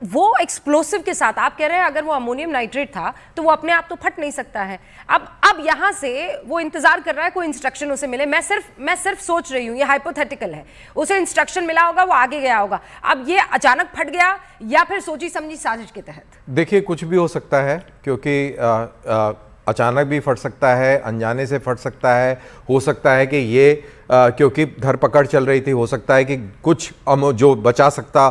वो एक्सप्लोसिव के साथ आप कह रहे हैं अगर वो अमोनियम नाइट्रेट था तो वो अपने आप तो फट नहीं सकता है। अब यहां से वो इंतजार कर रहा है कोई इंस्ट्रक्शन उसे मिले। मैं सिर्फ सोच रही हूं, ये हाइपोथेटिकल है, उसे इंस्ट्रक्शन मिला होगा, वो आगे गया होगा, अब ये अचानक फट गया या फिर सोची समझी साजिश के तहत? देखिए, कुछ भी हो सकता है, क्योंकि अचानक भी फट सकता है, अनजाने से फट सकता है। हो सकता है कि ये क्योंकि धरपकड़ चल रही थी, हो सकता है कि कुछ जो बचा सकता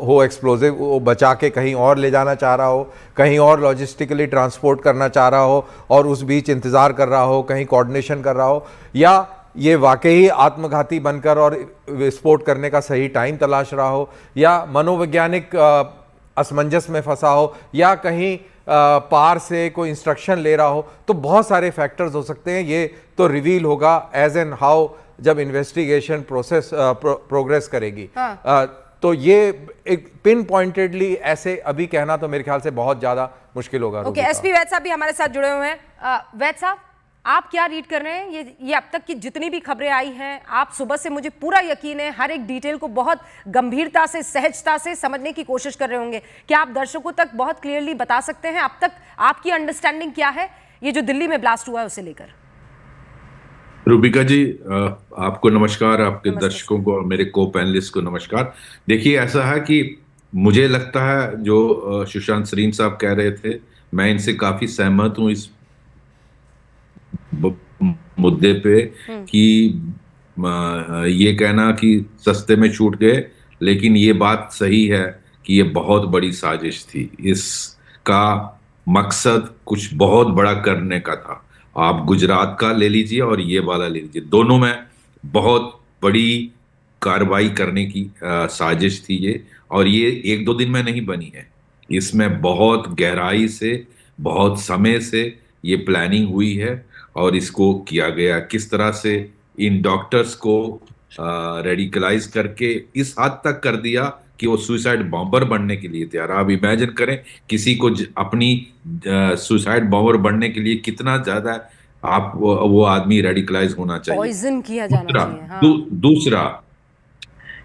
हो एक्सप्लोजिव, वो बचा के कहीं और ले जाना चाह रहा हो, कहीं और लॉजिस्टिकली ट्रांसपोर्ट करना चाह रहा हो और उस बीच इंतज़ार कर रहा हो, कहीं कोऑर्डिनेशन कर रहा हो, या ये वाकई आत्मघाती बनकर और विस्फोट करने का सही टाइम तलाश रहा हो, या मनोवैज्ञानिक असमंजस में फंसा हो, या कहीं पार से कोई इंस्ट्रक्शन ले रहा हो। तो बहुत सारे फैक्टर्स हो सकते हैं। ये तो रिवील होगा एज एन हाउ जब इन्वेस्टिगेशन प्रोसेस प्रोग्रेस करेगी। तो ये एक पिन पॉइंटेडली ऐसे अभी कहना तो मेरे ख्याल से बहुत ज्यादा मुश्किल होगा। ओके, एसपी वैद साहब भी हमारे साथ जुड़े हुए हैं। वैद साहब, आप क्या रीड कर रहे हैं? ये अब तक की जितनी भी खबरें आई हैं, आप सुबह से, मुझे पूरा यकीन है, हर एक डिटेल को बहुत गंभीरता से, सहजता से समझने की कोशिश कर रहे होंगे। क्या आप दर्शकों तक बहुत क्लियरली बता सकते हैं अब तक आपकी अंडरस्टैंडिंग क्या है ये जो दिल्ली में ब्लास्ट हुआ है उसे लेकर? रूबिका जी, आपको नमस्कार, आपके दर्शकों को और मेरे को पैनलिस्ट को नमस्कार। देखिए, ऐसा है कि मुझे लगता है जो सुशांत सरीन साहब कह रहे थे, मैं इनसे काफी सहमत हूं इस मुद्दे पे कि ये कहना कि सस्ते में छूट गए, लेकिन ये बात सही है कि ये बहुत बड़ी साजिश थी। इसका मकसद कुछ बहुत बड़ा करने का था। आप गुजरात का ले लीजिए और ये वाला ले लीजिए, दोनों में बहुत बड़ी कार्रवाई करने की साजिश थी ये। और ये एक दो दिन में नहीं बनी है, इसमें बहुत गहराई से, बहुत समय से ये प्लानिंग हुई है और इसको किया गया। किस तरह से इन डॉक्टर्स को रेडिकलाइज करके इस हद तक कर दिया कि वो सुसाइड बॉम्बर बनने के लिए तैयार। आप इमेजिन करें किसी को अपनी सुसाइड बॉम्बर बनने के लिए कितना ज्यादा आप वो आदमी रेडिकलाइज होना चाहिए, पॉइजन किया जाना चाहिए। हाँ। दूसरा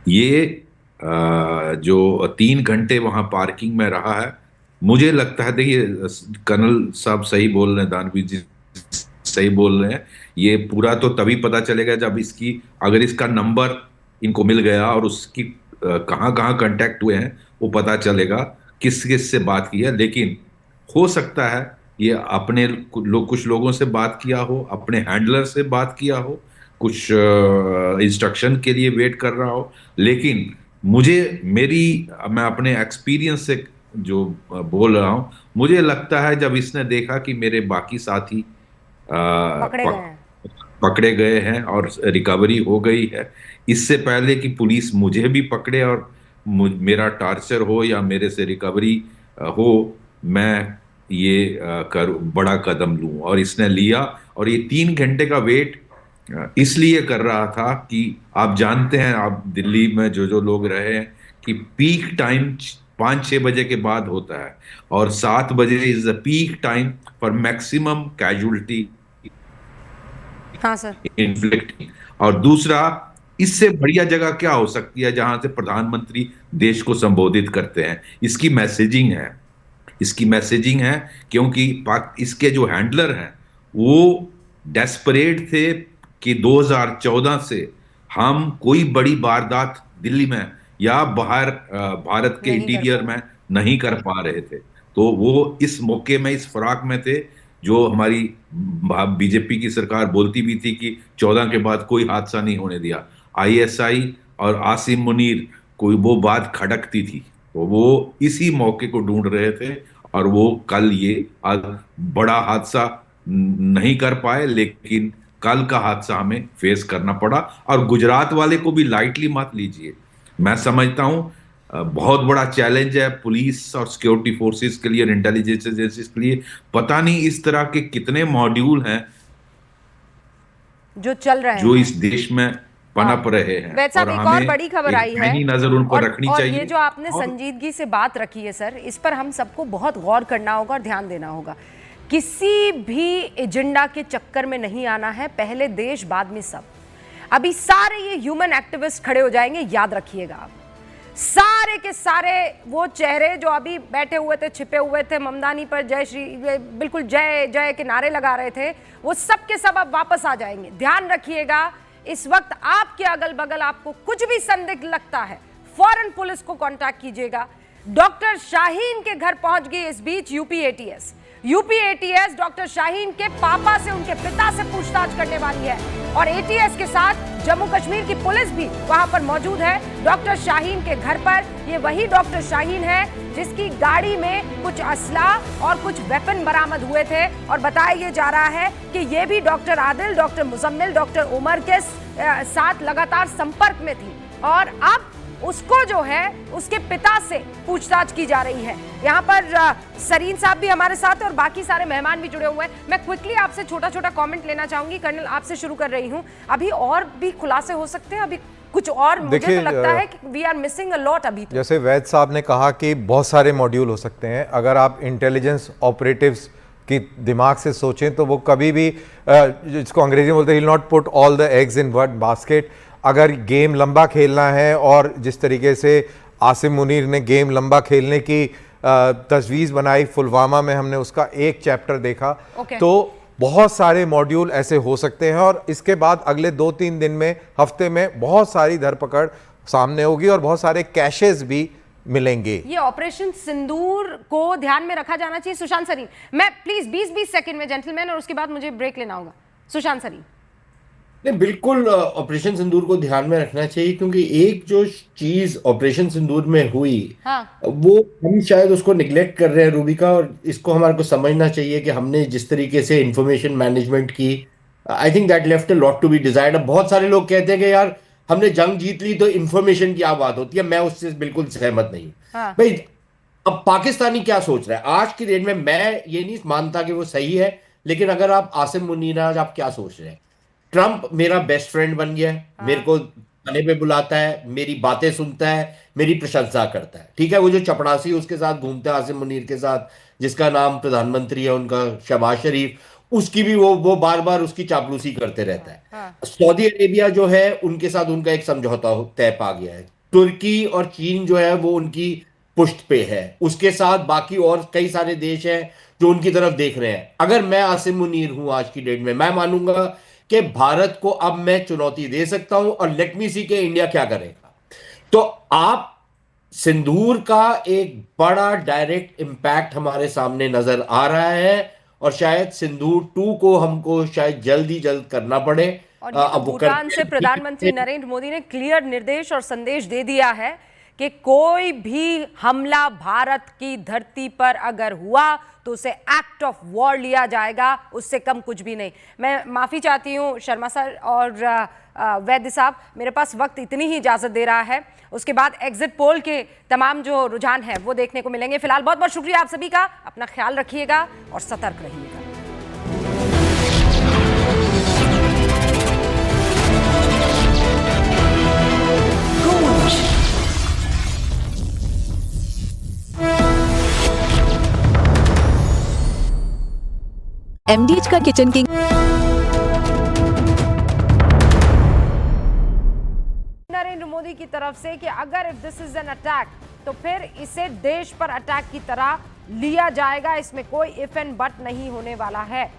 ये जो 3 घंटे वहां पार्किंग में रहा है, मुझे लगता है, देखिए कर्नल साहब सही बोल रहे हैं, दानवीर जी सही बोल रहे हैं, ये पूरा तो तभी पता चलेगा जब अगर इसका नंबर इनको मिल गया और उसकी कहाँ कहाँ कांटेक्ट हुए हैं वो पता चलेगा, किस किस से बात की है। लेकिन हो सकता है ये अपने कुछ लोगों से बात किया हो, अपने हैंडलर से बात किया हो, कुछ इंस्ट्रक्शन के लिए वेट कर रहा हो। लेकिन मैं अपने एक्सपीरियंस से जो बोल रहा हूं, मुझे लगता है जब इसने देखा कि मेरे बाकी साथी पकड़े गए हैं और रिकवरी हो गई है, इससे पहले कि पुलिस मुझे भी पकड़े और मेरा टार्चर हो या मेरे से रिकवरी हो, मैं ये बड़ा कदम लूं। और इसने लिया। और ये 3 घंटे का वेट इसलिए कर रहा था कि आप जानते हैं, आप दिल्ली में जो लोग रहे हैं, कि पीक टाइम 5-6 बजे के बाद होता है और 7 बजे is the peak time for maximum casualty. हाँ सर। इन्फ्लिक्टिंग। और दूसरा, इससे बढ़िया जगह क्या हो सकती है जहां से प्रधानमंत्री देश को संबोधित करते हैं? इसकी मैसेजिंग है, क्योंकि इसके जो हैंडलर हैं वो डेस्परेट थे कि 2014 से हम कोई बड़ी वारदात दिल्ली में या बाहर भारत के इंटीरियर में नहीं कर पा रहे थे। तो वो इस मौके में इस फराक में थे, जो हमारी बीजेपी की सरकार बोलती भी थी कि 14 के बाद कोई हादसा नहीं होने दिया। आईएसआई और आसिम मुनीर, कोई वो बात खटकती थी, तो वो इसी मौके को ढूंढ रहे थे और वो कल ये बड़ा हादसा नहीं कर पाए, लेकिन कल का हादसा हमें फेस करना पड़ा। और गुजरात वाले को भी लाइटली मत लीजिए। मैं समझता हूं बहुत बड़ा चैलेंज है पुलिस और सिक्योरिटी फोर्सेस के लिए और इंटेलिजेंस एजेंसीज के लिए। पता नहीं इस तरह के कितने मॉड्यूल हैं जो चल रहे हैं, जो इस देश में पनप रहे हैं। वैसा एक और बड़ी खबर आई है, नजर उन पर रखनी चाहिए। और ये जो आपने संजीदगी से बात रखी है सर, इस पर हम सबको बहुत गौर करना होगा और ध्यान देना होगा। किसी भी एजेंडा के चक्कर में नहीं आना है, पहले देश बाद में सब। अभी सारे ये ह्यूमन एक्टिविस्ट खड़े हो जाएंगे, याद रखिएगा आप। सारे के सारे वो चेहरे जो अभी बैठे हुए थे, छिपे हुए थे, ममदानी पर जय श्री, बिल्कुल जय जय के नारे लगा रहे थे, वो सब के सब अब वापस आ जाएंगे। ध्यान रखिएगा, इस वक्त आपके अगल बगल आपको कुछ भी संदिग्ध लगता है, फौरन पुलिस को कांटेक्ट कीजिएगा। डॉक्टर शाहीन के घर पहुंच गई इस बीच यूपी एटीएस डॉक्टर शाहीन के पापा से, उनके पिता से पूछताछ करने वाली है और एटीएस के साथ जम्मू कश्मीर की पुलिस भी वहां पर मौजूद है डॉक्टर शाहीन के घर पर। ये वही डॉक्टर शाहीन है जिसकी गाड़ी में कुछ असला और कुछ वेपन बरामद हुए थे और बताया ये जा रहा है कि ये भी doctor Adil, doctor Muzammil, doctor Umar के साथ लगातार संपर्क में थी और अब उसको जो है उसके पिता से पूछताछ की जा रही है। यहाँ पर सरीन साहब भी हमारे साथ और बाकी सारे मेहमान भी जुड़े हुए हैं। मैं क्विकली आपसे छोटा छोटा कमेंट लेना चाहूंगी। कर्नल, आपसे शुरू कर रही हूँ। अभी और भी खुलासे हो सकते हैं, अभी कुछ और मुझे तो लगता है कि we are missing a lot अभी तो। जैसे वैद साहब ने कहा कि बहुत सारे मॉड्यूल हो सकते हैं। अगर आप इंटेलिजेंस ऑपरेटिव्स की दिमाग से सोचें तो वो कभी भी जिसको अंग्रेजी में बोलते हैं, he will not put all the eggs in one basket. अगर गेम लंबा खेलना है और जिस तरीके से आसिम मुनीर ने गेम लंबा खेलने की तजवीज़ बनाई, पुलवामा में हमने उसका एक चैप्टर देखा, तो बहुत सारे मॉड्यूल ऐसे हो सकते हैं और इसके बाद अगले 2-3 दिन में, हफ्ते में बहुत सारी धरपकड़ सामने होगी और बहुत सारे कैशेस भी मिलेंगे। ये ऑपरेशन सिंदूर को ध्यान में रखा जाना चाहिए। सुशांत सरीन, मैं प्लीज 20-20 सेकंड में जेंटलमैन, और उसके बाद मुझे ब्रेक लेना होगा। सुशांत सरीन। नहीं, बिल्कुल ऑपरेशन सिंदूर को ध्यान में रखना चाहिए, क्योंकि एक जो चीज ऑपरेशन सिंदूर में हुई, हाँ। वो हम शायद उसको निगलेक्ट कर रहे हैं रूबिका, और इसको हमारे को समझना चाहिए कि हमने जिस तरीके से इंफॉर्मेशन मैनेजमेंट की, I think that left a lot to be desired. अब बहुत सारे लोग कहते हैं कि यार हमने जंग जीत ली तो इंफॉर्मेशन की क्या बात होती है, मैं उससे बिल्कुल सहमत नहीं। हाँ। भाई अब पाकिस्तानी क्या सोच रहा है आज की डेट में, मैं ये नहीं मानता कि वो सही है, लेकिन अगर आप आसिम मुनीर, आज आप क्या सोच रहे हैं? ट्रंप मेरा बेस्ट फ्रेंड बन गया है, मेरे को खाने पे बुलाता है, मेरी बातें सुनता है, मेरी प्रशंसा करता है, ठीक है। वो जो चपड़ासी उसके साथ घूमता है आसिम मुनीर के साथ, जिसका नाम प्रधानमंत्री है उनका, शहबाज शरीफ, उसकी भी वो बार बार उसकी चापलूसी करते रहता है। सऊदी अरेबिया जो है उनके साथ उनका एक समझौता तय पा गया है। तुर्की और चीन जो है वो उनकी पुष्ट पे है, उसके साथ बाकी और कई सारे देश हैं जो उनकी तरफ देख रहे हैं। अगर मैं आसिम मुनीर हूं आज की डेट में, मैं मानूंगा कि भारत को अब मैं चुनौती दे सकता हूं और लेट मी सी के इंडिया क्या करेगा। तो आप सिंदूर का एक बड़ा डायरेक्ट इंपैक्ट हमारे सामने नजर आ रहा है और शायद सिंदूर 2 को हमको शायद जल्द ही जल्द करना पड़े। और ये भूटान से प्रधानमंत्री नरेंद्र मोदी ने क्लियर निर्देश और संदेश दे दिया है कि कोई भी हमला भारत की धरती पर अगर हुआ तो उसे एक्ट ऑफ वॉर लिया जाएगा, उससे कम कुछ भी नहीं। मैं माफ़ी चाहती हूँ शर्मा सर और वैद्य साहब, मेरे पास वक्त इतनी ही इजाज़त दे रहा है। उसके बाद एग्जिट पोल के तमाम जो रुझान है वो देखने को मिलेंगे। फिलहाल बहुत बहुत शुक्रिया आप सभी का, अपना ख्याल रखिएगा और सतर्क रहिएगा। MDH का किचन किंग नरेंद्र मोदी की तरफ से कि अगर if this is an attack तो फिर इसे देश पर अटैक की तरह लिया जाएगा, इसमें कोई इफ एंड बट नहीं होने वाला है।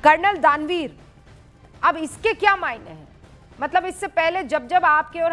कर्नल दानवीर, अब इसके क्या मायने हैं? मतलब इससे पहले जब जब आपके और